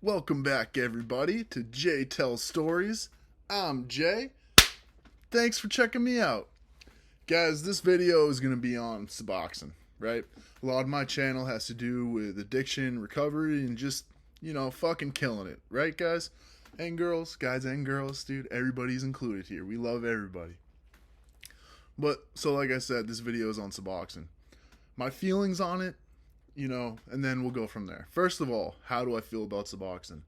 Welcome back, everybody, to Jay Tells Stories. I'm Jay. Thanks for checking me out. Guys, this video is going to be on Suboxone, right? A lot of my channel has to do with addiction, recovery, and just, fucking killing it, right, guys? And girls, guys and girls, dude, everybody's included here. We love everybody. But, so like I said, this video is on Suboxone. My feelings on it, and then we'll go from there. First of all, how do I feel about Suboxone?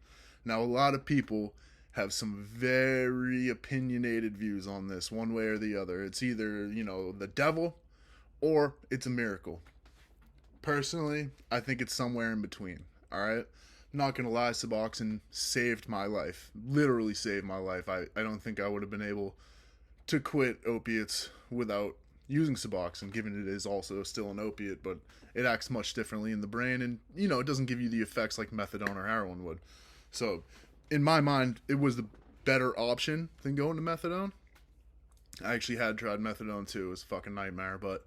Now, a lot of people have some very opinionated views on this, one way or the other. It's either, the devil or it's a miracle. Personally, I think it's somewhere in between, all right? I'm not going to lie, Suboxone saved my life, literally saved my life. I don't think I would have been able to quit opiates without using Suboxone, given it is also still an opiate, but it acts much differently in the brain, and, it doesn't give you the effects like methadone or heroin would. So, in my mind, it was the better option than going to methadone. I actually had tried methadone too. It was a fucking nightmare, but...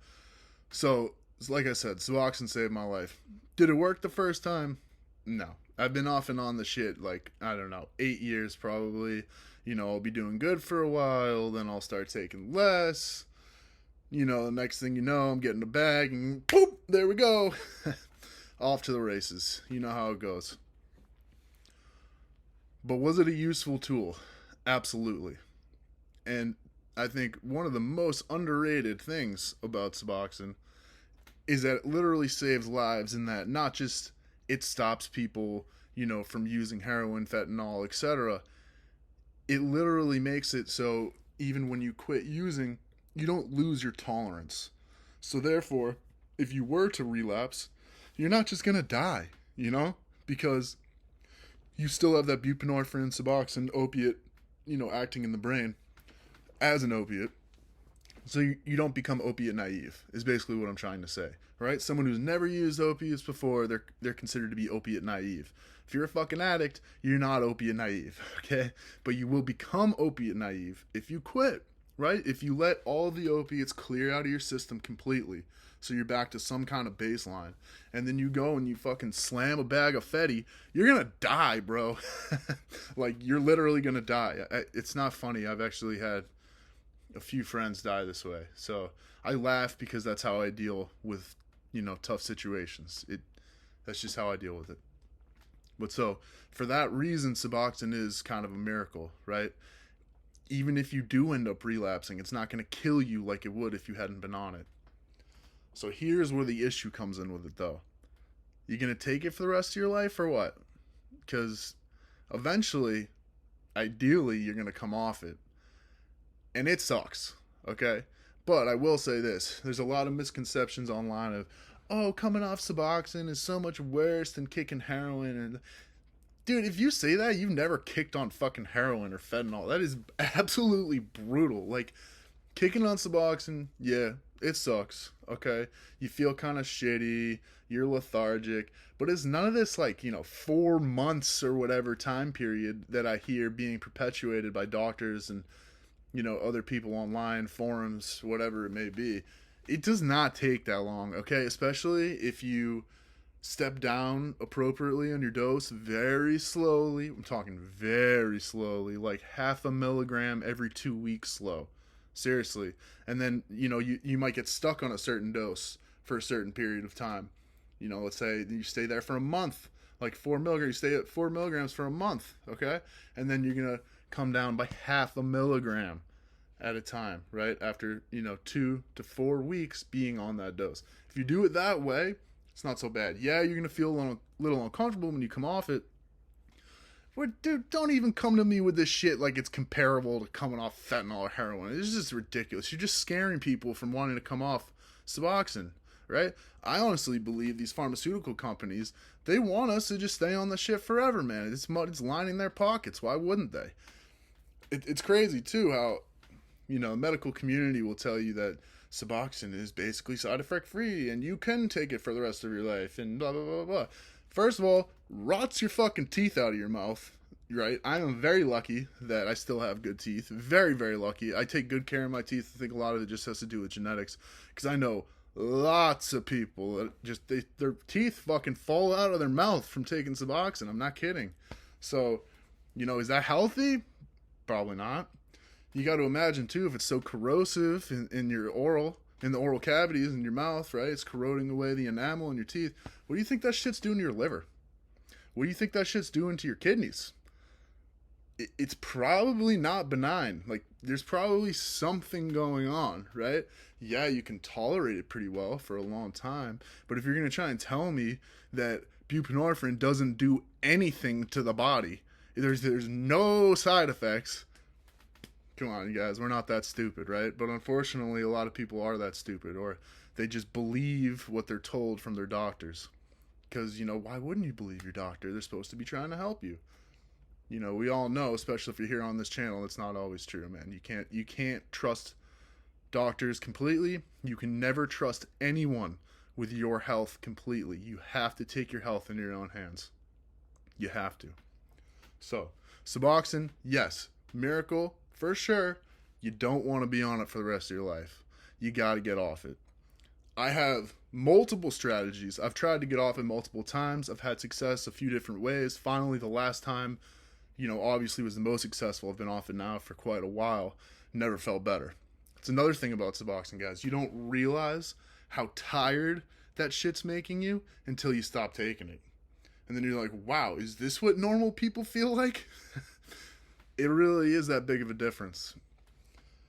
So, like I said, Suboxone saved my life. Did it work the first time? No. I've been off and on the shit, 8 years probably. I'll be doing good for a while, then I'll start taking less. The next thing you know, I'm getting a bag, and boop, there we go. Off to the races. You know how it goes. But was it a useful tool? Absolutely. And I think one of the most underrated things about Suboxone is that it literally saves lives, in that not just it stops people, from using heroin, fentanyl, etc. It literally makes it so even when you quit using, you don't lose your tolerance. So therefore, if you were to relapse, you're not just going to die, because you still have that buprenorphine, Suboxone, opiate, acting in the brain as an opiate. So you don't become opiate naive, is basically what I'm trying to say, right? Someone who's never used opiates before, they're considered to be opiate naive. If you're a fucking addict, you're not opiate naive, okay? But you will become opiate naive if you quit, right? If you let all the opiates clear out of your system completely, so you're back to some kind of baseline, and then you go and you fucking slam a bag of Fetty, you're gonna die, bro. You're literally gonna die. It's not funny. I've actually had a few friends die this way, so I laugh because that's how I deal with, tough situations. That's just how I deal with it. But so, for that reason, Suboxone is kind of a miracle, right? Even if you do end up relapsing, it's not going to kill you like it would if you hadn't been on it. So here's where the issue comes in with it, though. You going to take it for the rest of your life or what? Because eventually, ideally, you're going to come off it. And it sucks, okay? But I will say this. There's a lot of misconceptions online of, coming off Suboxone is so much worse than kicking heroin. And dude, if you say that, you've never kicked on fucking heroin or fentanyl. That is absolutely brutal. Kicking on Suboxone, yeah, it sucks, okay? You feel kind of shitty, you're lethargic, but it's none of this 4 months or whatever time period that I hear being perpetuated by doctors and, other people online, forums, whatever it may be. It does not take that long, okay? Especially if you step down appropriately on your dose very slowly. I'm talking very slowly, like 0.5 milligram every 2 weeks slow. Seriously. And then, you might get stuck on a certain dose for a certain period of time. Let's say you stay there for a month, like 4 milligrams. You stay at 4 milligrams for a month, okay? And then you're going to come down by 0.5 milligram at a time, right? After, 2 to 4 weeks being on that dose. If you do it that way, it's not so bad. Yeah, you're going to feel a little uncomfortable when you come off it. But dude, don't even come to me with this shit like it's comparable to coming off fentanyl or heroin. It's just ridiculous. You're just scaring people from wanting to come off Suboxone, right? I honestly believe these pharmaceutical companies, they want us to just stay on the shit forever, man. It's lining their pockets. Why wouldn't they? It's crazy, too, how, the medical community will tell you that Suboxone is basically side effect free and you can take it for the rest of your life and blah, blah, blah, blah. First of all, rots your fucking teeth out of your mouth, right? I am very lucky that I still have good teeth. Very, very lucky. I take good care of my teeth. I think a lot of it just has to do with genetics, because I know Lots of people that just their teeth fucking fall out of their mouth from taking Suboxone. I'm not kidding. So, is that healthy? Probably not. You got to imagine too, if it's so corrosive in the oral cavities in your mouth, right? It's corroding away the enamel in your teeth. What do you think that shit's doing to your liver? What do you think that shit's doing to your kidneys? It's probably not benign. Like, there's probably something going on, right? Yeah, you can tolerate it pretty well for a long time, but if you're going to try and tell me that buprenorphine doesn't do anything to the body, there's no side effects, come on, you guys, we're not that stupid, right? But unfortunately, a lot of people are that stupid, or they just believe what they're told from their doctors. Because, why wouldn't you believe your doctor? They're supposed to be trying to help you. We all know, especially if you're here on this channel, it's not always true, man. You can't trust doctors completely. You can never trust anyone with your health completely. You have to take your health in your own hands. You have to. So, Suboxone, yes, miracle for sure. You don't want to be on it for the rest of your life. You got to get off it. I have multiple strategies. I've tried to get off it multiple times. I've had success a few different ways. Finally, the last time, obviously was the most successful. I've been off it now for quite a while. Never felt better. It's another thing about Suboxone, guys. You don't realize how tired that shit's making you until you stop taking it. And then you're like, wow, is this what normal people feel like? It really is that big of a difference.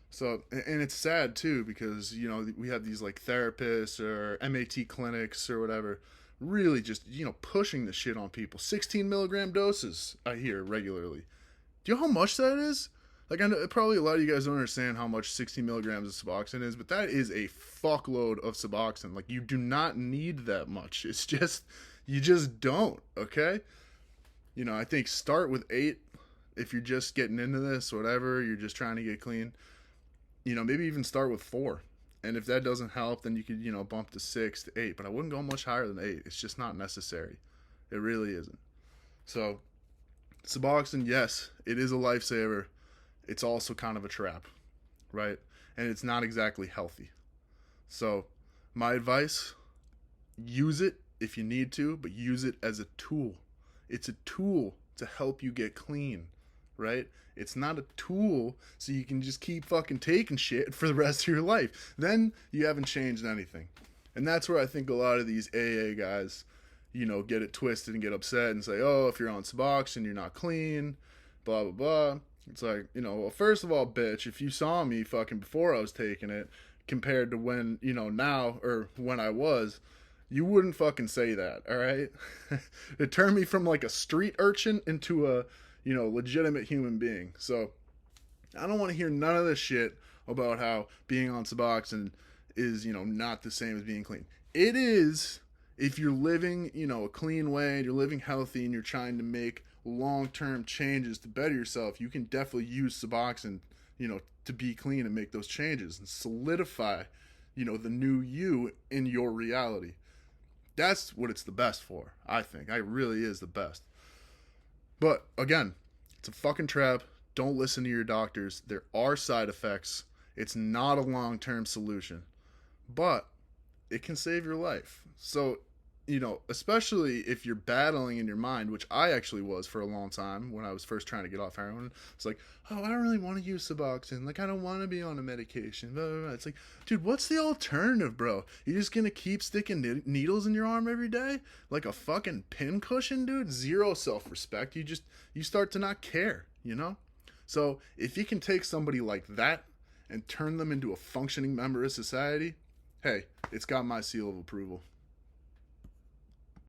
So, and it's sad too, because, we have these like therapists or MAT clinics or whatever, really just, pushing the shit on people. 16 milligram doses, I hear regularly. Do you know how much that is? Like, I know probably a lot of you guys don't understand how much 16 milligrams of Suboxone is, but that is a fuckload of Suboxone. Like, you do not need that much. It's just, you just don't, okay? I think start with 8 if you're just getting into this, whatever, you're just trying to get clean. Maybe even start with 4. And if that doesn't help, then you could, bump to 6 to 8. But I wouldn't go much higher than 8. It's just not necessary. It really isn't. So, Suboxone, yes, it is a lifesaver. It's also kind of a trap, right? And it's not exactly healthy. So, my advice, use it if you need to, but use it as a tool. It's a tool to help you get clean, right? It's not a tool so you can just keep fucking taking shit for the rest of your life. Then you haven't changed anything. And that's where I think a lot of these AA guys, get it twisted and get upset and say, oh, if you're on Suboxone, you're not clean, blah, blah, blah. It's like, well, first of all, bitch, if you saw me fucking before I was taking it compared to when, now or when I was, you wouldn't fucking say that, all right? It turned me from like a street urchin into a, legitimate human being. So I don't want to hear none of this shit about how being on Suboxone is, not the same as being clean. It is if you're living, a clean way and you're living healthy and you're trying to make long-term changes to better yourself. You can definitely use Suboxone, to be clean and make those changes and solidify, the new you in your reality. That's what it's the best for, I think. It really is the best. But, again, it's a fucking trap. Don't listen to your doctors. There are side effects. It's not a long-term solution. But it can save your life. So, especially if you're battling in your mind, which I actually was for a long time when I was first trying to get off heroin. It's like, oh, I don't really want to use Suboxone. Like, I don't want to be on a medication. Blah, blah, blah. It's like, dude, what's the alternative, bro? You just going to keep sticking needles in your arm every day? Like a fucking pincushion, dude? Zero self-respect. You start to not care, So if you can take somebody like that and turn them into a functioning member of society, hey, it's got my seal of approval.